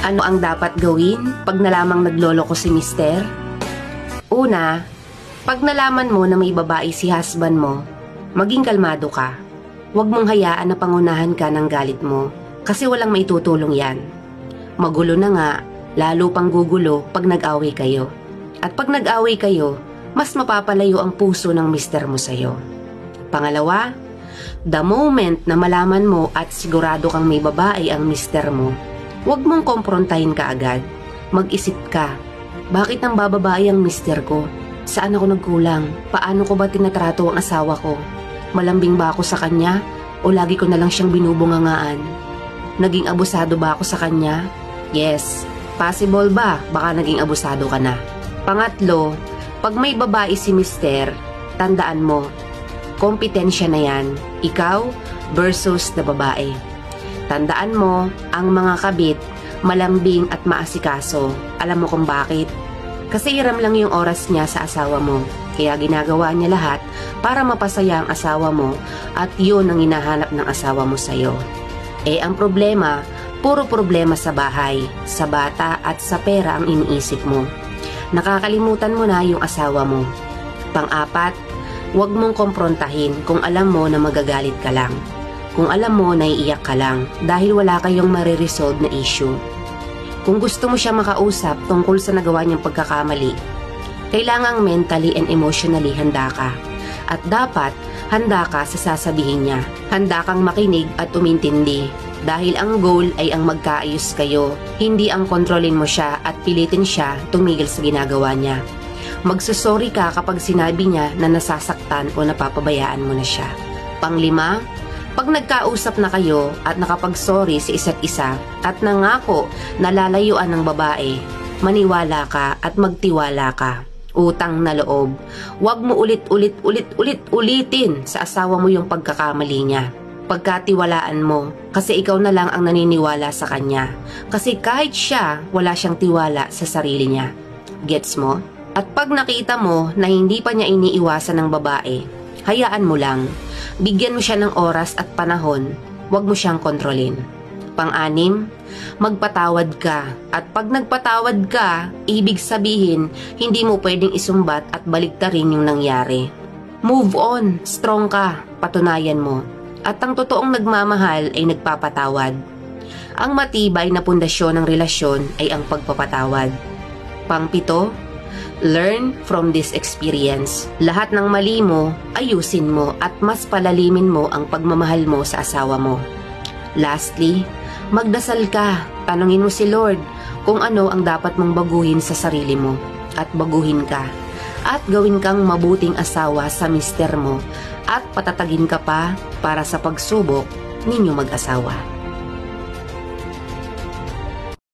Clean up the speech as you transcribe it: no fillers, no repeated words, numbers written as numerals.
Ano ang dapat gawin pag nalamang nagloloko si mister? Una, pag nalaman mo na may babae si husband mo, maging kalmado ka. Huwag mong hayaan na pangunahan ka ng galit mo kasi walang maitutulong yan. Magulo na nga, lalo pang gugulo pag nag-away kayo. At pag nag-away kayo, mas mapapalayo ang puso ng mister mo sa'yo. Pangalawa, the moment na malaman mo at sigurado kang may babae ang mister mo, huwag mong komprontahin ka agad. Mag-isip ka, bakit nang bababae ang mister ko? Saan ako nagkulang? Paano ko ba tinatrato ang asawa ko? Malambing ba ako sa kanya? O lagi ko na lang siyang binubungangaan? Naging abusado ba ako sa kanya? Yes. Possible ba? Baka naging abusado ka na. Pangatlo, pag may babae si mister, tandaan mo, kompetensya na yan, ikaw versus na babae. Tandaan mo, ang mga kabit, malambing at maasikaso. Alam mo kung bakit? Kasi hiram lang yung oras niya sa asawa mo. Kaya ginagawa niya lahat para mapasaya ang asawa mo at yun ang hinahanap ng asawa mo sa'yo. Ang problema, puro problema sa bahay, sa bata at sa pera ang iniisip mo. Nakakalimutan mo na yung asawa mo. Pang-apat, huwag mong komprontahin kung alam mo na magagalit ka lang. Kung alam mo na iiyak ka lang dahil wala kayong mariresolve na issue. Kung gusto mo siya makausap tungkol sa nagawa niyang pagkakamali, kailangang mentally and emotionally handa ka. At dapat handa ka sa sasabihin niya. Handa kang makinig at umintindi. Dahil ang goal ay ang magkaayos kayo, hindi ang kontrolin mo siya at pilitin siya tumigil sa ginagawa niya. Magsusorry ka kapag sinabi niya na nasasaktan o napapabayaan mo na siya. Panglima, pag nagkausap na kayo at nakapag-sorry sa isa't isa at nangako na lalayuan ng babae, maniwala ka at magtiwala ka. Utang na loob. Huwag mo ulitin sa asawa mo yung pagkakamali niya. Pagkatiwalaan mo kasi ikaw na lang ang naniniwala sa kanya. Kasi kahit siya, wala siyang tiwala sa sarili niya. Gets mo? At pag nakita mo na hindi pa niya iniiwasan ng babae, hayaan mo lang. Bigyan mo siya ng oras at panahon. Huwag mo siyang kontrolin. Pang-anim, magpatawad ka. At pag nagpatawad ka, ibig sabihin, hindi mo pwedeng isumbat at baliktarin yung nangyari. Move on. Strong ka. Patunayan mo. At ang totoong nagmamahal ay nagpapatawad. Ang matibay na pundasyon ng relasyon ay ang pagpapatawad. Pang-pito, learn from this experience. Lahat ng mali mo, ayusin mo at mas palalimin mo ang pagmamahal mo sa asawa mo. Lastly, magdasal ka. Tanungin mo si Lord kung ano ang dapat mong baguhin sa sarili mo. At baguhin ka. At gawin kang mabuting asawa sa mister mo. At patatagin ka pa para sa pagsubok ninyo mag-asawa.